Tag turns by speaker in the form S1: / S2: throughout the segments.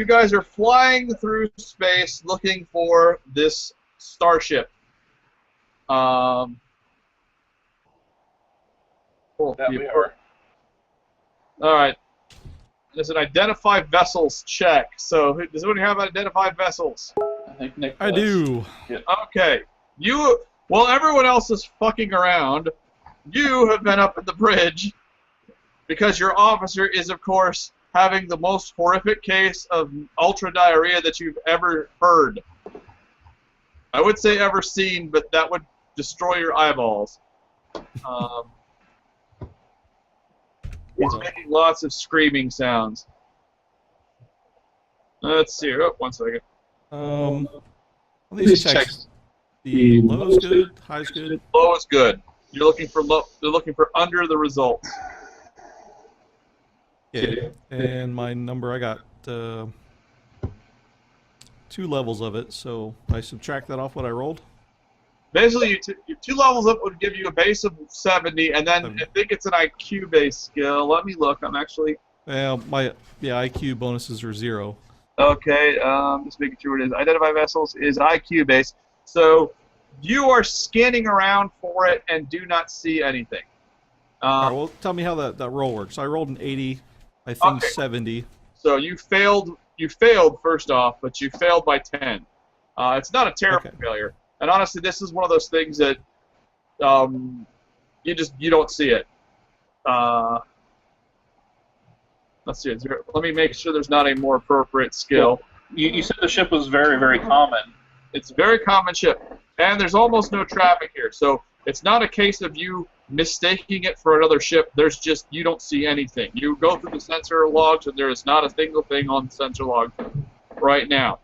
S1: you guys are flying through space looking for this starship.
S2: That we are.
S1: All right. There's an identify vessels check. So, does anyone have identified vessels?
S2: I think Nick
S3: I do.
S2: Yeah.
S1: Okay. While everyone else is fucking around, you have been up at the bridge because your officer is, of course, having the most horrific case of ultra diarrhea that you've ever heard. I would say ever seen, but that would destroy your eyeballs. He's making lots of screaming sounds. Let's see. Oh, 1 second.
S3: These checks. The low is good, high is good.
S1: Low is good. You're looking for low. You're looking for under the results.
S3: Yeah, and my number, I got 2 levels of it, so I subtract that off what I rolled.
S1: Basically, your 2 levels up would give you a base of 70, and then I think it's an IQ-based skill. Let me look. I'm actually...
S3: Well, my IQ bonuses are 0.
S1: Okay, just making sure it is. Identify vessels is IQ-based. So you are scanning around for it and do not see anything.
S3: All right, well, tell me how that roll works. I rolled an 80, I think
S1: Okay.
S3: 70.
S1: So you failed. You failed first off, but you failed by 10. It's not a terrible failure. And honestly, this is one of those things that you don't see it. Let's see. Let me make sure there's not a more appropriate skill.
S2: You said the ship was very, very common.
S1: It's a very common ship, and there's almost no traffic here. So it's not a case of you mistaking it for another ship. There's just, you don't see anything. You go through the sensor logs, and there is not a single thing on the sensor log right now.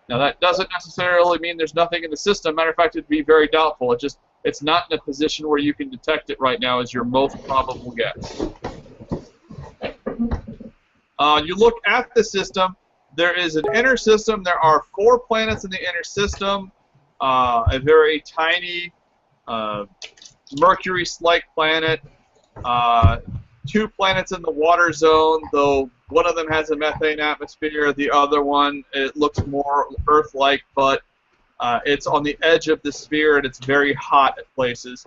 S1: Now, that doesn't necessarily mean there's nothing in the system. Matter of fact, it'd be very doubtful. It's not in a position where you can detect it right now as your most probable guess. You look at the system. There is an inner system. There are 4 planets in the inner system. A very tiny Mercury-like planet. 2 planets in the water zone, though one of them has a methane atmosphere. The other one, it looks more Earth-like, but it's on the edge of the sphere, and it's very hot at places.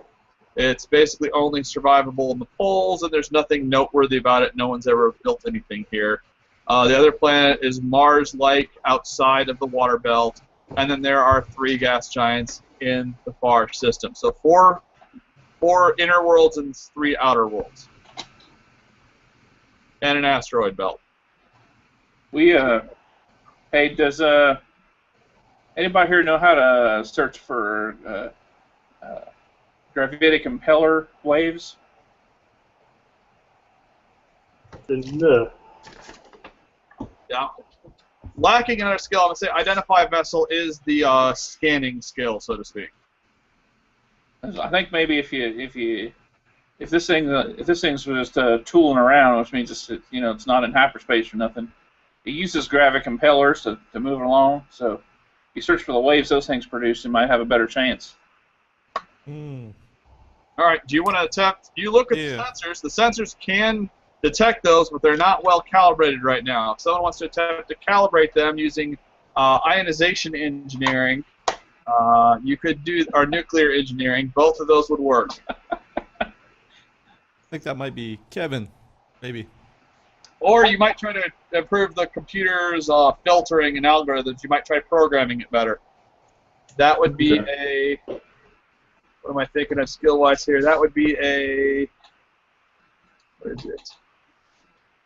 S1: It's basically only survivable in the poles, and there's nothing noteworthy about it. No one's ever built anything here. The other planet is Mars-like outside of the water belt, and then there are 3 gas giants in the far system. So 4 inner worlds and 3 outer worlds. And an asteroid belt.
S2: Hey, does anybody here know how to search for gravitic impeller waves?
S4: No.
S1: Yeah. Lacking another skill, I'm gonna say identify vessel is the scanning skill, so to speak.
S2: I think maybe if this thing's just tooling around, which means it's not in hyperspace or nothing. It uses gravitic impellers to move it along. So if you search for the waves those things produce, you might have a better chance.
S1: All right. Do you want to attempt? You look at the sensors. The sensors can detect those, but they're not well calibrated right now. If someone wants to attempt to calibrate them using ionization engineering, you could do or nuclear engineering. Both of those would work.
S3: I think that might be Kevin, maybe.
S1: Or you might try to improve the computer's filtering and algorithms. You might try programming it better. That would be a... What am I thinking of skill-wise here? That would be a... What is it?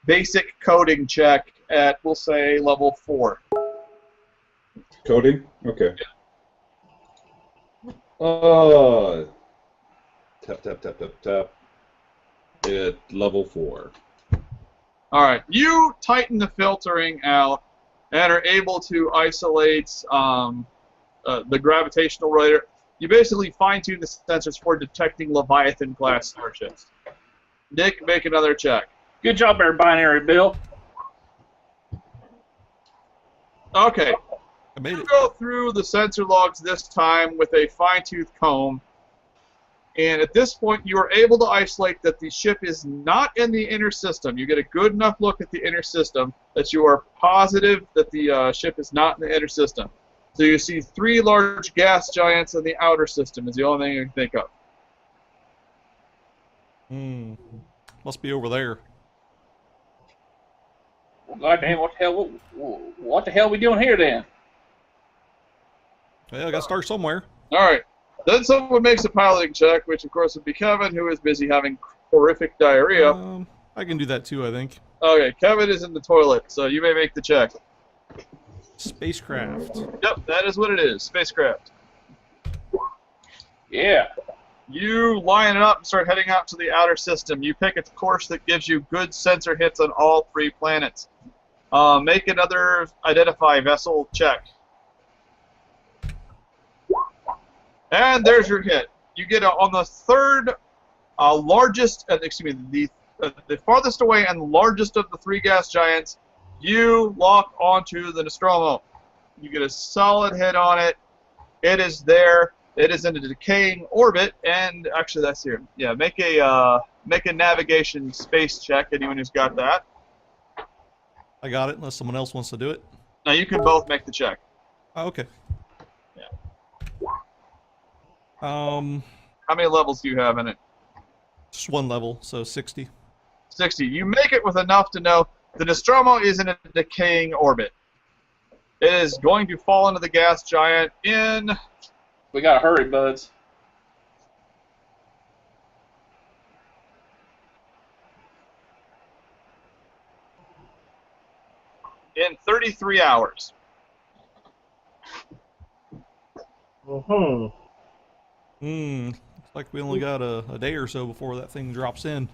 S1: Basic coding check at, we'll say, level 4.
S5: Coding? Okay. Tap, tap, tap, tap, tap. At level 4.
S1: All right. You tighten the filtering out and are able to isolate the gravitational radar. You basically fine-tune the sensors for detecting Leviathan-class starships. Nick, make another check.
S2: Good job there, Binary Bill.
S1: Okay.
S3: I made
S1: You
S3: it.
S1: go through the sensor logs this time with a fine-tooth comb, And at this point, you are able to isolate that the ship is not in the inner system. You get a good enough look at the inner system that you are positive that the ship is not in the inner system. So you see 3 large gas giants in the outer system is the only thing you can think of.
S3: Must be over there.
S2: Well, goddamn, what the hell are we doing here then?
S3: Well, I gotta start somewhere.
S1: All right. Then someone makes a piloting check, which of course would be Kevin, who is busy having horrific diarrhea.
S3: I can do that too, I think.
S1: Okay, Kevin is in the toilet, so you may make the check.
S3: Spacecraft.
S1: Yep, that is what it is. Spacecraft.
S2: Yeah.
S1: You line it up and start heading out to the outer system. You pick a course that gives you good sensor hits on all 3 planets. Make another identify vessel check. And there's your hit. You get on the 3rd largest, the farthest away and largest of the 3 gas giants. You lock onto the Nostromo. You get a solid hit on it. It is there. It is in a decaying orbit, and actually that's here. Yeah, make a navigation space check. Anyone who's got that.
S3: I got it, unless someone else wants to do it.
S1: Now you can both make the check.
S3: Oh, okay.
S1: Yeah.
S3: How
S1: many levels do you have in it?
S3: Just 1 level, so 60.
S1: 60. You make it with enough to know the Nostromo is in a decaying orbit. It is going to fall into the gas giant in...
S2: We gotta hurry, buds.
S1: In 33 hours.
S3: Looks like we only got a day or so before that thing drops in.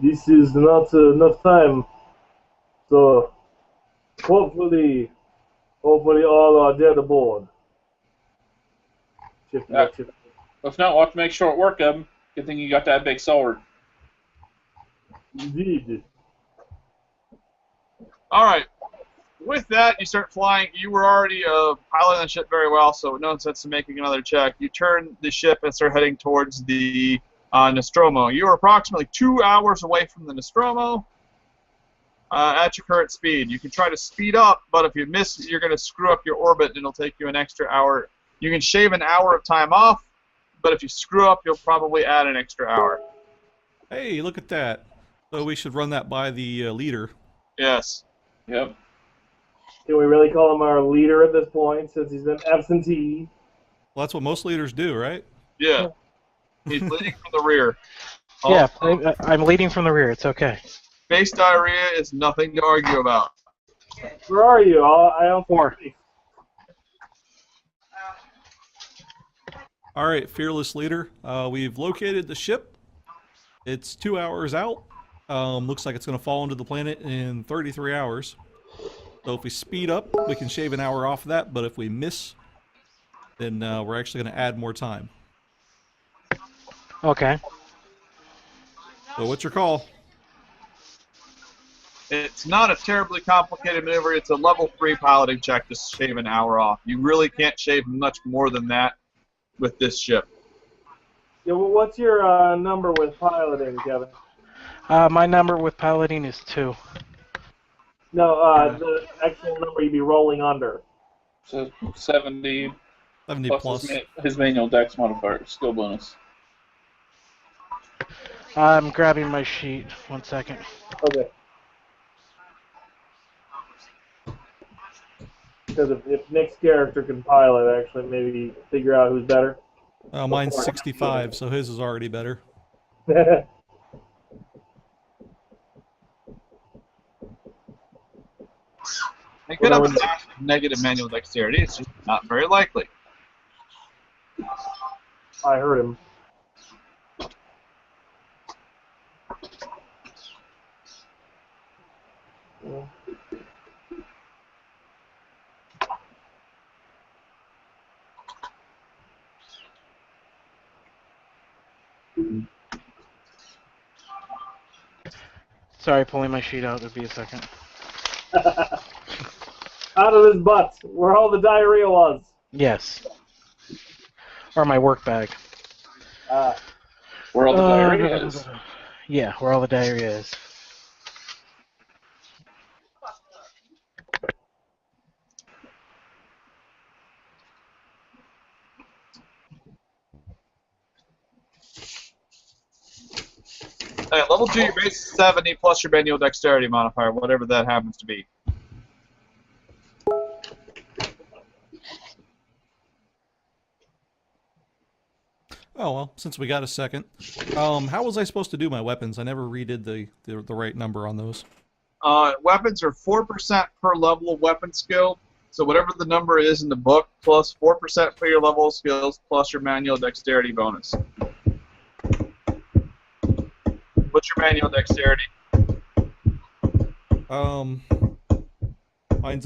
S4: This is not enough time. So, hopefully all are dead aboard.
S2: If not, we'll have to make short work of them. Good thing you got that big sword.
S4: Indeed.
S1: All right. With that, you start flying. You were already piloting the ship very well, so no sense in making another check. You turn the ship and start heading towards the Nostromo. You are approximately 2 hours away from the Nostromo at your current speed. You can try to speed up, but if you miss, you're going to screw up your orbit, and it'll take you an extra hour. You can shave an hour of time off, but if you screw up, you'll probably add an extra hour.
S3: Hey, look at that. So we should run that by the leader.
S1: Yes.
S2: Yep.
S4: Can we really call him our leader at this point, since he's an absentee?
S3: Well, that's what most leaders do, right?
S1: Yeah. He's leading from the rear.
S6: Yeah, I'm leading from the rear. It's okay.
S1: Space diarrhea is nothing to argue about.
S4: Where are you? I don't see.
S3: All right, fearless leader. We've located the ship. It's 2 hours out. Looks like it's going to fall into the planet in 33 hours. So if we speed up, we can shave an hour off of that. But if we miss, then we're actually going to add more time.
S6: Okay.
S3: So what's your call?
S1: It's not a terribly complicated maneuver. It's a level 3 piloting check to shave an hour off. You really can't shave much more than that with this ship.
S4: Yeah, well, what's your number with piloting, Kevin?
S6: My number with piloting is 2.
S4: No, the actual number you'd be rolling under.
S2: So 70.
S3: 70 plus.
S2: His manual dex modifier, skill bonus.
S6: I'm grabbing my sheet. 1 second.
S4: Okay. Because if Nick's character can pilot, actually, maybe figure out who's better.
S3: Mine's 65, so his is already better.
S1: They could have a negative manual dexterity. It's just not very likely.
S4: I heard him. Yeah.
S6: Sorry, pulling my sheet out. It'll be a second.
S4: Out of his butt, where all the diarrhea was.
S6: Yes. Or my work bag.
S2: Where all the diarrhea is.
S6: Yeah, where all the diarrhea is.
S1: Hey, level 2, your base is 70 plus your manual dexterity modifier, whatever that happens to be.
S3: Oh well, since we got a second, how was I supposed to do my weapons? I never redid the right number on those.
S1: Weapons are 4% per level of weapon skill. So whatever the number is in the book, plus 4% for your level of skills, plus your manual dexterity bonus. What's your manual dexterity?
S3: Mine's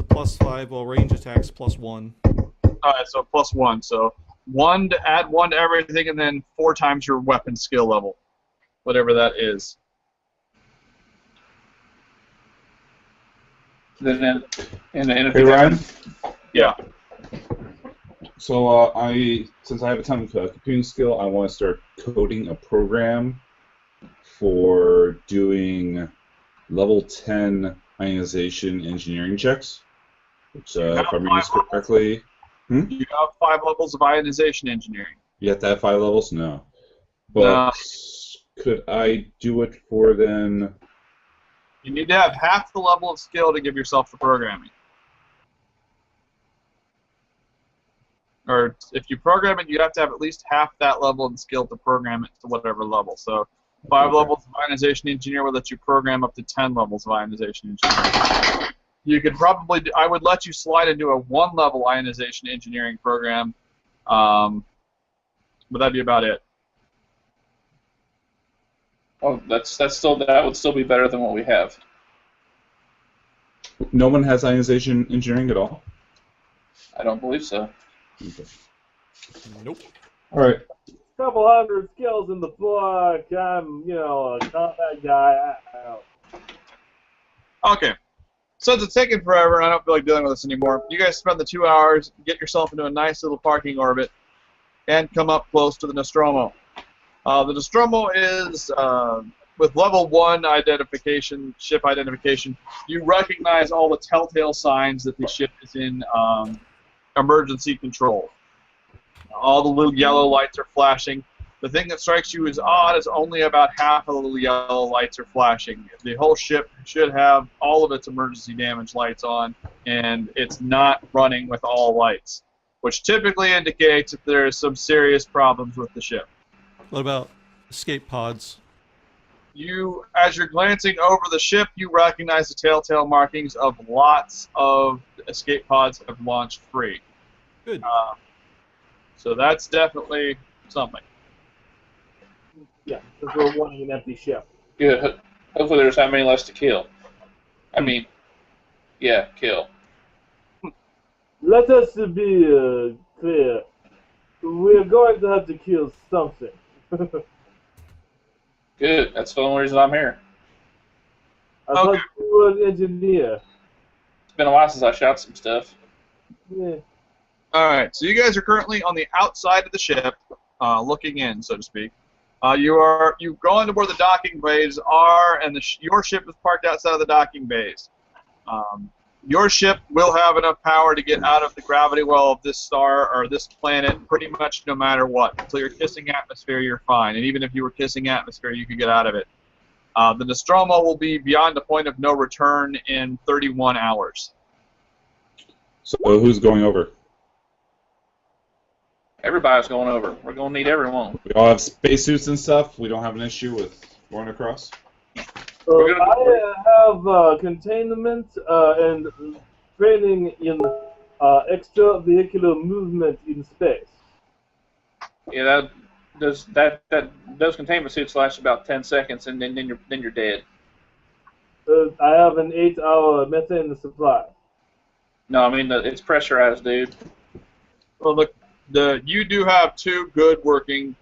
S3: a +5. Well, range attacks +1.
S1: Alright, so +1. So add 1 to everything, and then 4 times your weapon skill level, whatever that is.
S2: Then in
S5: Hey, Ryan.
S1: Yeah.
S5: So since I have a ton of computing skill, I want to start coding a program for doing level 10 ionization engineering checks. Which, if I'm reading this correctly,
S1: You have 5 levels of ionization engineering.
S5: you have to have 5 levels? No. But could I do it for then?
S1: You need to have half the level of skill to give yourself the programming. Or if you program it, you have to have at least half that level of skill to program it to whatever level. So 5 levels of ionization engineer will let you program up to 10 levels of ionization engineering. You could probably I would let you slide into a 1-level ionization engineering program, but that'd be about it.
S2: Oh, that would still be better than what we have.
S5: No one has ionization engineering at all?
S2: I don't believe so.
S5: Okay.
S3: Nope.
S5: All right.
S4: Couple hundred skills in the book. I'm, a combat guy.
S1: Okay. Since it's taking forever and I don't feel like dealing with this anymore, you guys spend the 2 hours, get yourself into a nice little parking orbit, and come up close to the Nostromo. The Nostromo is, with level 1 identification, ship identification, you recognize all the telltale signs that the ship is in emergency control. All the little yellow lights are flashing. The thing that strikes you as odd is only about half of the little yellow lights are flashing. The whole ship should have all of its emergency damage lights on, and it's not running with all lights, which typically indicates that there is some serious problems with the ship.
S3: What about escape pods?
S1: As you're glancing over the ship, you recognize the telltale markings of lots of escape pods have launched free.
S3: Good.
S1: So that's definitely something.
S4: Yeah, because we're wanting an empty ship.
S2: Good. Hopefully there's that many less to kill. I mean, yeah, kill.
S4: Let us be clear. We're going to have to kill something.
S2: Good. That's the only reason I'm here.
S4: I thought you were an engineer.
S2: It's been a while since I shot some stuff.
S4: Yeah.
S1: Alright, so you guys are currently on the outside of the ship, looking in, so to speak. You've gone to where the docking bays are, and your ship is parked outside of the docking bays. Your ship will have enough power to get out of the gravity well of this star or this planet pretty much no matter what. Until you're kissing atmosphere, you're fine. And even if you were kissing atmosphere, you could get out of it. The Nostromo will be beyond the point of no return in 31 hours.
S5: So who's going over?
S2: Everybody's going over. We're going to need everyone.
S5: We all have spacesuits and stuff. We don't have an issue with going across.
S4: I have containment and training in extravehicular movement in space.
S2: Yeah, those containment suits last about 10 seconds, and then you're dead.
S4: I have an 8-hour methane supply.
S2: No, I mean it's pressurized, dude.
S1: Well, look, you do have 2 good working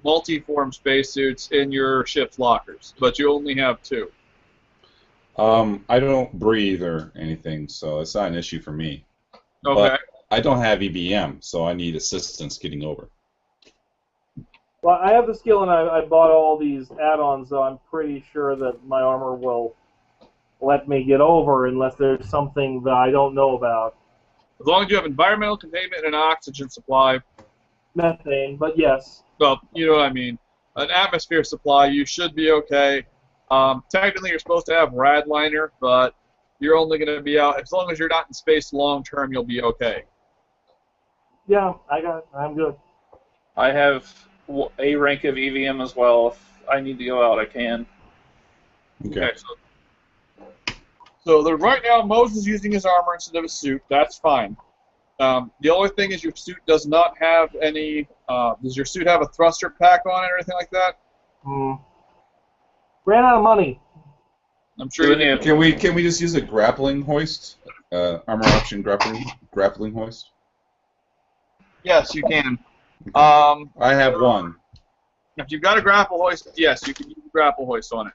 S1: multi-form spacesuits in your ship's lockers, but you only have 2.
S5: I don't breathe or anything, so it's not an issue for me.
S1: Okay.
S5: But I don't have EBM, so I need assistance getting over.
S4: Well, I have the skill, and I bought all these add-ons, so I'm pretty sure that my armor will let me get over unless there's something that I don't know about.
S1: As long as you have environmental containment and an oxygen supply.
S4: Methane, but yes.
S1: Well, you know what I mean. An atmosphere supply, you should be okay. Technically, you're supposed to have radliner, but you're only going to be out, as long as you're not in space long term, you'll be okay.
S4: Yeah, I got it. I'm good.
S2: I have a rank of EVM as well. If I need to go out, I can.
S5: Okay.
S1: So right now, Moze is using his armor instead of his suit. That's fine. The only thing is your suit does not have any. Does your suit have a thruster pack on it or anything like that?
S4: Ran out of money.
S1: I'm sure you do.
S5: Can we just use a grappling hoist? Armor option grappling hoist?
S1: Yes, you can.
S5: I have one.
S1: If you've got a grapple hoist, yes, you can use a grapple hoist on it.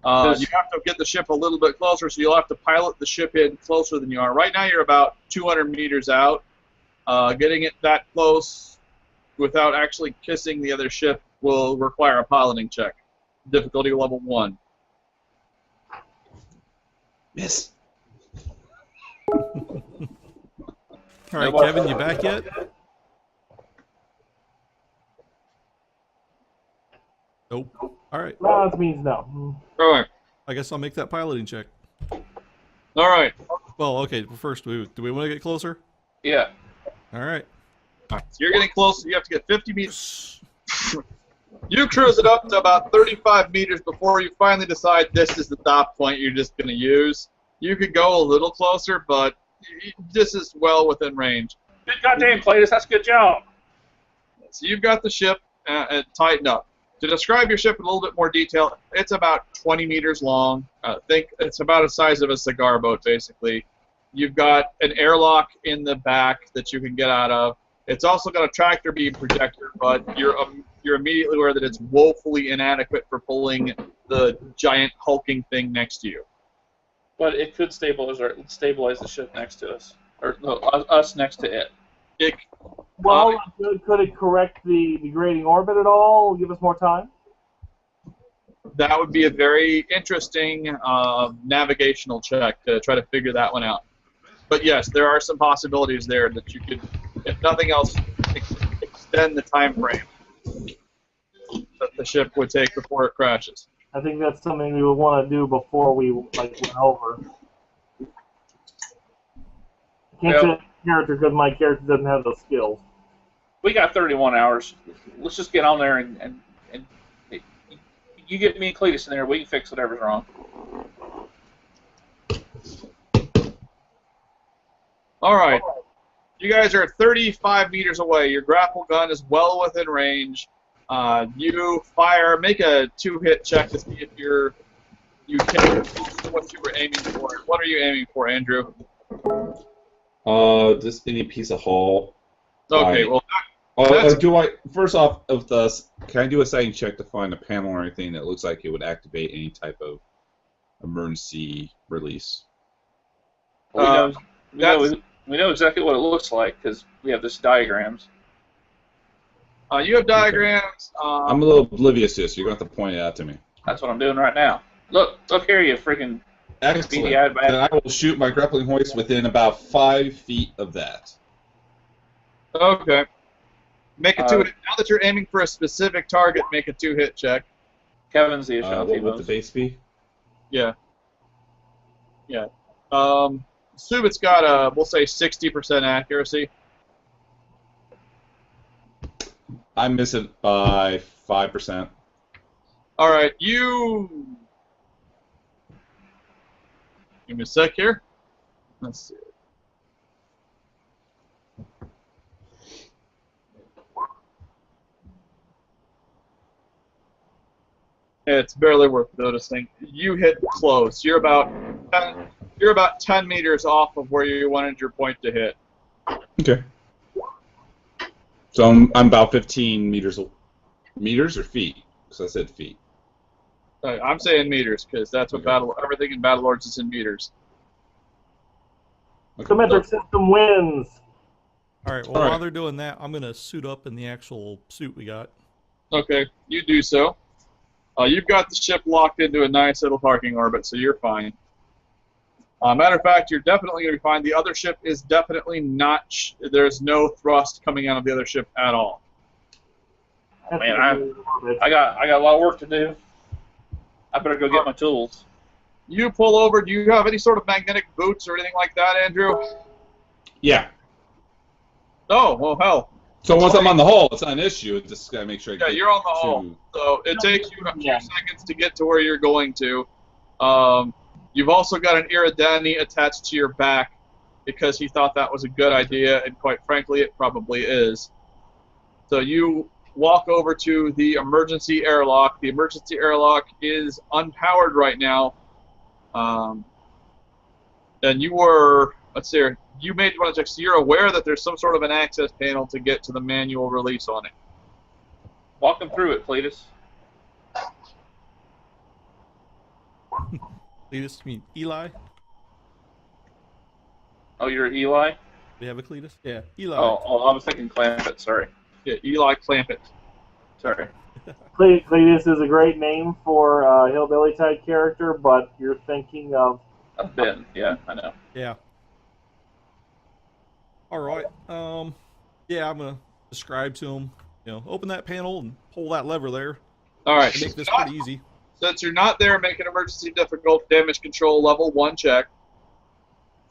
S1: You have to get the ship a little bit closer, so you'll have to pilot the ship in closer than you are. Right now, you're about 200 meters out. Getting it that close without actually kissing the other ship will require a piloting check. Difficulty level 1.
S5: Miss.
S3: All right, Kevin, you back yet? Nope. All right.
S4: No, that means no.
S1: All right.
S3: I guess I'll make that piloting check.
S1: All right.
S3: Well, okay. First, do we want to get closer?
S2: Yeah.
S3: All right.
S1: So you're getting close. You have to get 50 meters. You cruise it up to about 35 meters before you finally decide this is the top point you're just going to use. You could go a little closer, but this is well within range.
S2: Good goddamn, Cletus. That's a good job.
S1: So you've got the ship tightened up. To describe your ship in a little bit more detail, it's about 20 meters long. Think it's about the size of a cigar boat, basically. You've got an airlock in the back that you can get out of. It's also got a tractor beam projector, but you're immediately aware that it's woefully inadequate for pulling the giant hulking thing next to you.
S2: But it could stabilize the ship next to us, or no, us next to it.
S4: Well, could it correct the degrading orbit at all? Give us more time?
S1: That would be a very interesting navigational check to try to figure that one out. But yes, there are some possibilities there that you could, if nothing else, extend the time frame that the ship would take before it crashes.
S4: I think that's something we would want to do before we went over. I can't say character because my character doesn't have those skills.
S2: We got 31 hours. Let's just get on there and you get me and Cletus in there. We can fix whatever's wrong.
S1: All right. You guys are 35 meters away. Your grapple gun is well within range. You fire. Make a 2-hit check to see if you hit what you were aiming for. What are you aiming for, Andrew?
S5: Just any piece of hull.
S1: Okay. Well.
S5: First off, can I do a sighting check to find a panel or anything that looks like it would activate any type of emergency release?
S2: We know exactly what it looks like because we have this diagrams.
S1: You have diagrams.
S5: I'm a little oblivious to this. You're going to have to point it out to me.
S2: That's what I'm doing right now. Look here, you freaking
S5: excellent. Then I will shoot my grappling hoist within about 5 feet of that.
S1: Okay. Make a 2-hit. Now that you're aiming for a specific target, make a 2-hit check.
S2: Kevin's the issue.
S5: What would the base be?
S1: Yeah. Yeah. Assume it's got a, we'll say, 60% accuracy.
S5: I miss it by 5%.
S1: All right, you. Give me a sec here. Let's see. It's barely worth noticing. You hit close. You're about 10 meters off of where you wanted your point to hit.
S5: Okay. So I'm about 15 meters. Meters or feet? Because I said feet.
S1: I'm saying meters because that's what everything in Battlelords is in meters.
S5: Okay.
S4: The metric system wins.
S3: All right. Well,
S5: All right.
S3: while they're doing that, I'm gonna suit up in the actual suit we got.
S1: Okay, you do so. You've got the ship locked into a nice little parking orbit, so you're fine. Matter of fact, you're definitely going to be fine. The other ship is definitely not. There's no thrust coming out of the other ship at all.
S2: Oh, man, I got a lot of work to do. I better go get my tools.
S1: You pull over. Do you have any sort of magnetic boots or anything like that, Andrew?
S5: Yeah.
S1: Oh, well, hell.
S5: So once I'm on the hull, it's not an issue. It's just gotta make sure I
S1: Yeah,
S5: get
S1: you're on the hull.
S5: to-
S1: So it takes you a few
S4: Yeah.
S1: seconds to get to where you're going to. You've also got an Iridani attached to your back because he thought that was a good idea, and quite frankly, it probably is. So you walk over to the emergency airlock. The emergency airlock is unpowered right now. And you were, let's see here, you made one check, so you're aware that there's some sort of an access panel to get to the manual release on it.
S2: Walk them through it, Cletus.
S3: Cletus, you mean Eli?
S2: Oh, you're Eli?
S3: We have a Cletus? Yeah, Eli.
S2: Oh, I was thinking Clampett. Sorry.
S1: Yeah, Eli Clampett.
S2: Sorry.
S4: Cletus is a great name for a hillbilly type character, but you're thinking of
S2: Ben. Yeah, I know.
S3: Yeah. All right. Yeah, I'm gonna describe to him. Open that panel and pull that lever there.
S1: All right.
S3: Make this pretty easy.
S1: Since you're not there, make an emergency difficult damage control level 1 check.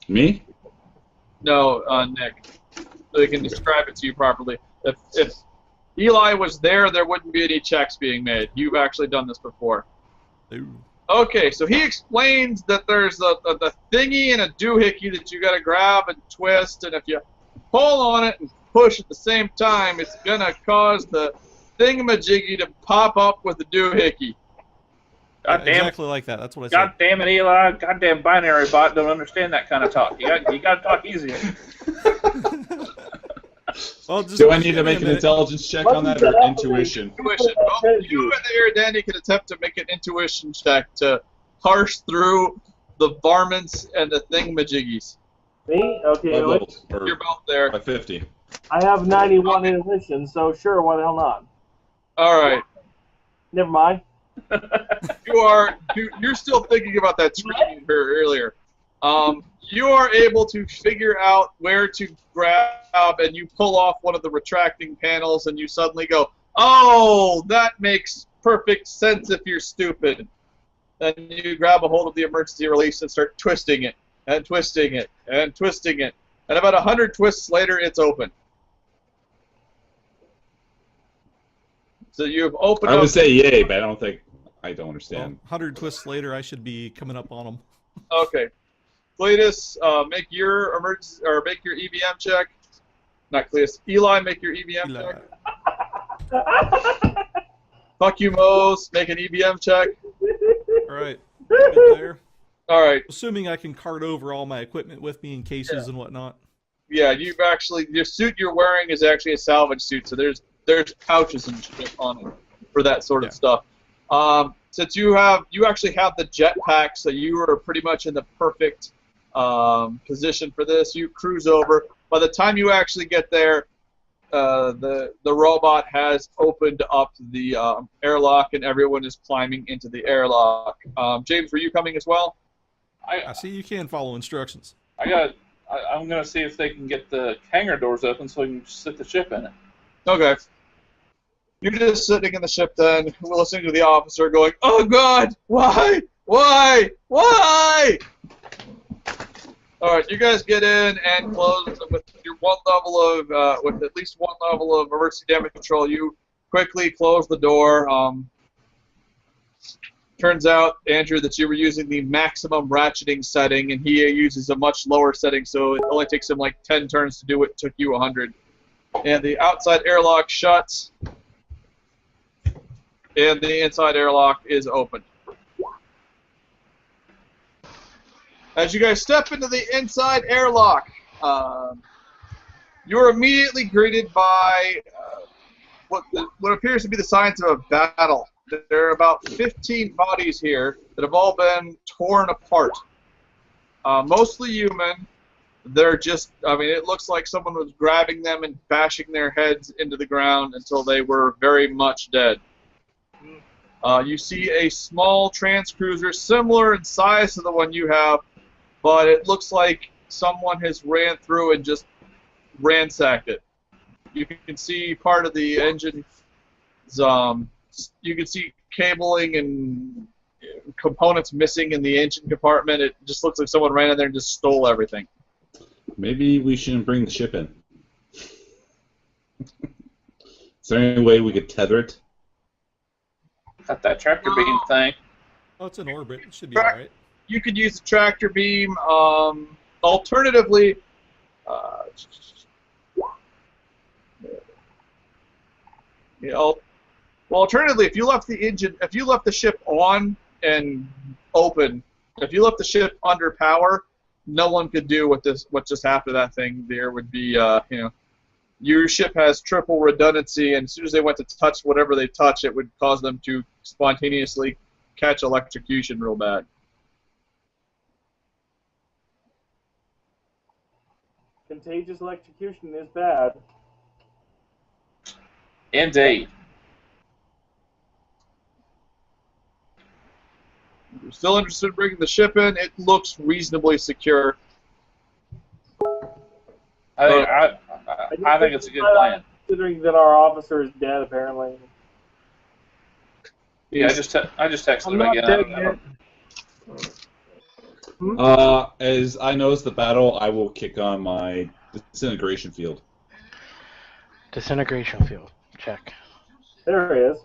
S5: Me?
S1: No, Nick. So they can describe it to you properly. If Eli was there, there wouldn't be any checks being made. You've actually done this before.
S3: Ooh.
S1: Okay, so he explains that there's a thingy and a doohickey that you got to grab and twist, and if you pull on it and push at the same time, it's going to cause the thingamajiggy to pop up with the doohickey.
S2: God damn.
S3: Exactly like that. That's what I said.
S2: God damn it, Eli! Goddamn binary bot don't understand that kind of talk. You got to talk easier.
S3: Well, just
S5: Do I need to
S3: give me
S5: make
S3: a
S5: an
S3: minute.
S5: intelligence check on that or intuition?
S1: Intuition. Both you and the Iridani can attempt to make an intuition check to parse through the varmints and the thingamajiggies.
S4: me. Okay,
S5: Five levels, or
S1: You're both there.
S5: by 50.
S4: I have 91 intuition, so sure, why the hell not?
S1: All right.
S4: Never mind.
S1: You're still thinking about that screen you heard earlier. You are able to figure out where to grab, and you pull off one of the retracting panels, and you suddenly go, "Oh, that makes perfect sense if you're stupid." Then you grab a hold of the emergency release and start twisting it, and twisting it, and twisting it. And about 100 twists later, it's open. So you've opened
S5: I
S1: up...
S5: would say yay, but I don't
S3: Well,
S5: understand.
S3: 100 twists later, I should be coming up on him.
S1: Okay. Cletus, make your emergency or make your EVM check. Not Cletus. Eli, make your EVM
S3: Eli.
S1: check. Fuck you, Moze. Make an EVM check.
S3: All right. Good there.
S1: All right.
S3: Assuming I can cart over all my equipment with me in cases and whatnot.
S1: Yeah, your suit you're wearing is actually a salvage suit, so there's pouches and shit on it for that sort of stuff. Since you actually have the jetpack, so you are pretty much in the perfect position for this. You cruise over. By the time you actually get there, the robot has opened up the airlock, and everyone is climbing into the airlock. James, were you coming as well?
S3: I see you can follow instructions.
S2: I'm gonna see if they can get the hangar doors open so we can sit the ship in it.
S1: Okay. You're just sitting in the ship then, listening to the officer going, "Oh God, why? Why? Why?" All right, you guys get in and close with your with at least one level of emergency damage control. You quickly close the door. Turns out, Andrew, that you were using the maximum ratcheting setting, and he uses a much lower setting, so it only takes him like 10 turns to do what took you 100. And the outside airlock shuts, and the inside airlock is open. As you guys step into the inside airlock, you're immediately greeted by what appears to be the signs of a battle. There are about 15 bodies here that have all been torn apart. Mostly human, they're just, I mean, it looks like someone was grabbing them and bashing their heads into the ground until they were very much dead. You see a small transcruiser similar in size to the one you have, but it looks like someone has ran through and just ransacked it. You can see part of the engine. You can see cabling and components missing in the engine compartment. It just looks like someone ran in there and just stole everything.
S5: Maybe we shouldn't bring the ship in. Is there any way we could tether it?
S2: Got that tractor beam thing.
S3: Oh, it's in orbit. It should be all right.
S1: You could use the tractor beam. Alternatively, alternatively, if you left the ship on and open, if you left the ship under power, no one could do what just happened to that thing. There would be, your ship has triple redundancy, and as soon as they went to touch whatever they touch, it would cause them to spontaneously catch electrocution real bad.
S4: Contagious electrocution is bad.
S2: Indeed.
S1: If you're still interested in bringing the ship in, it looks reasonably secure.
S2: I think it's a good plan.
S4: Considering that our officer is dead, apparently.
S2: Yeah, I just texted
S4: I'm
S2: him
S4: not
S2: again.
S4: dead yet.
S5: As I notice the battle, I will kick on my disintegration field.
S6: Disintegration field. Check.
S4: There he is.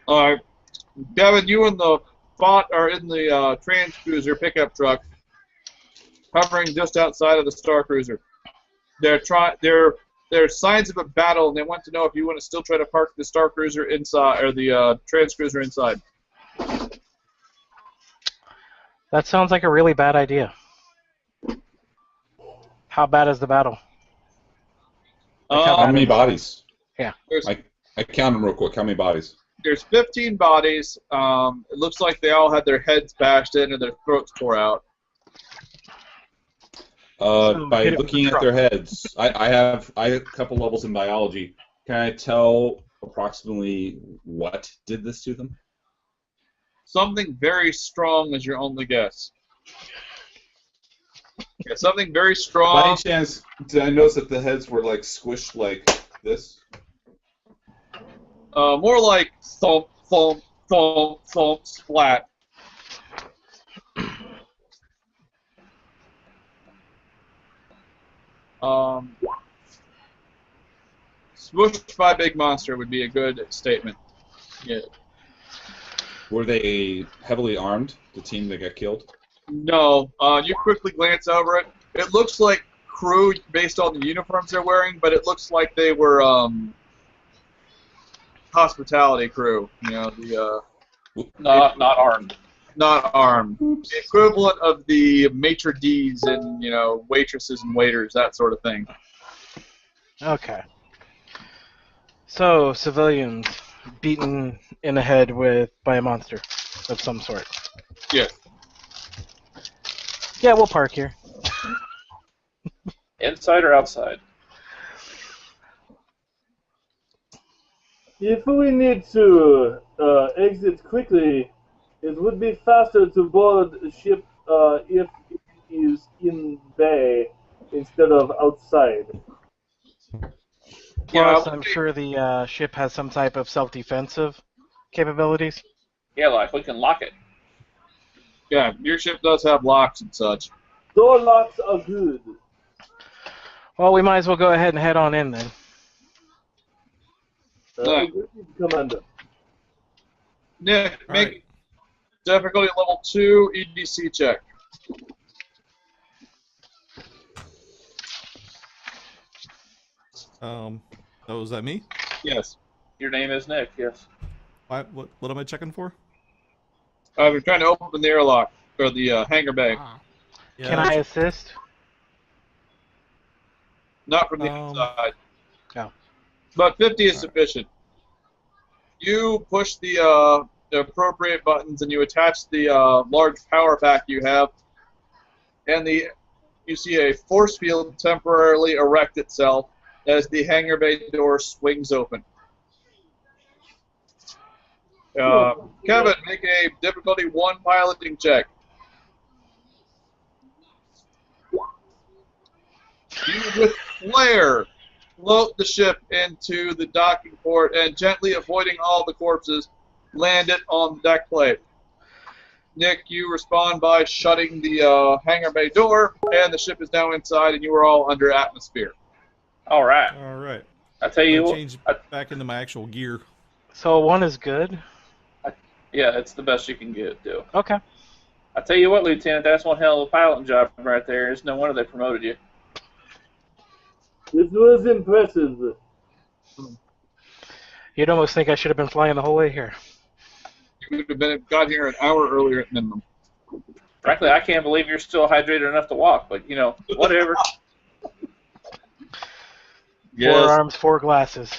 S1: All right, Devin, you and the bot are in the transcruiser pickup truck, hovering just outside of the Star Cruiser. There's signs of a battle, and they want to know if you want to still try to park the Star Cruiser inside or the transcruiser inside.
S6: That sounds like a really bad idea. How bad is the battle?
S5: How many bodies?
S6: Yeah.
S5: I count them real quick. How many bodies?
S1: There's 15 bodies. It looks like they all had their heads bashed in and their throats tore out.
S5: By looking at their heads, I have a couple levels in biology. Can I tell approximately what did this to them?
S1: Something very strong is your only guess. Yeah, something very
S5: By
S1: strong.
S5: any chance, did I notice that the heads were like squished like this?
S1: More like thump, thump, thump, thump, splat. Smushed by big monster would be a good statement. Yeah.
S5: Were they heavily armed, the team that got killed?
S1: No. You quickly glance over it. It looks like crew based on the uniforms they're wearing, but it looks like they were hospitality crew. You know, the
S2: Not armed.
S1: not armed. The equivalent of the maitre d's and waitresses and waiters, that sort of thing.
S6: Okay. So, civilians beaten in the head by a monster of some sort.
S1: Yeah.
S6: Yeah, we'll park here.
S2: Inside or outside?
S4: If we need to exit quickly, it would be faster to board a ship if it is in bay instead of outside.
S6: Plus, I'm sure the ship has some type of self-defensive capabilities.
S2: Yeah, like we can lock it.
S1: Yeah, your ship does have locks and such.
S4: Door locks are good.
S6: Well, we might as well go ahead and head on in then.
S1: Right.
S4: Commander.
S1: Nick,
S3: All
S1: make
S3: right.
S1: difficulty level 2 EDC check.
S3: Oh, is that me?
S1: Yes.
S2: Your name is Nick, yes.
S3: What am I checking for?
S1: We're trying to open the airlock, or the hangar bay.
S3: Yeah,
S6: Can I assist?
S1: Not from the
S3: Um,
S1: inside.
S6: No.
S1: But 50 is
S3: Alright.
S1: sufficient. You push the appropriate buttons and you attach the large power pack you have, and you see a force field temporarily erect itself as the hangar bay door swings open. Kevin, make a difficulty 1 piloting check. You, with flair, float the ship into the docking port and, gently avoiding all the corpses, land it on the deck plate. Nick, you respond by shutting the hangar bay door, and the ship is now inside, and you are all under atmosphere.
S2: All right.
S3: All right.
S2: I tell you,
S3: Change back into my actual gear.
S6: So 1 is good.
S2: yeah, it's the best you can do.
S6: Okay.
S2: I tell you what, Lieutenant, that's one hell of a piloting job right there. It's no wonder they promoted you.
S4: This was impressive.
S6: You'd almost think I should have been flying the whole way here.
S1: You would have got here an hour earlier at minimum.
S2: Frankly, I can't believe you're still hydrated enough to walk, but, whatever.
S6: 4 arms, 4 glasses.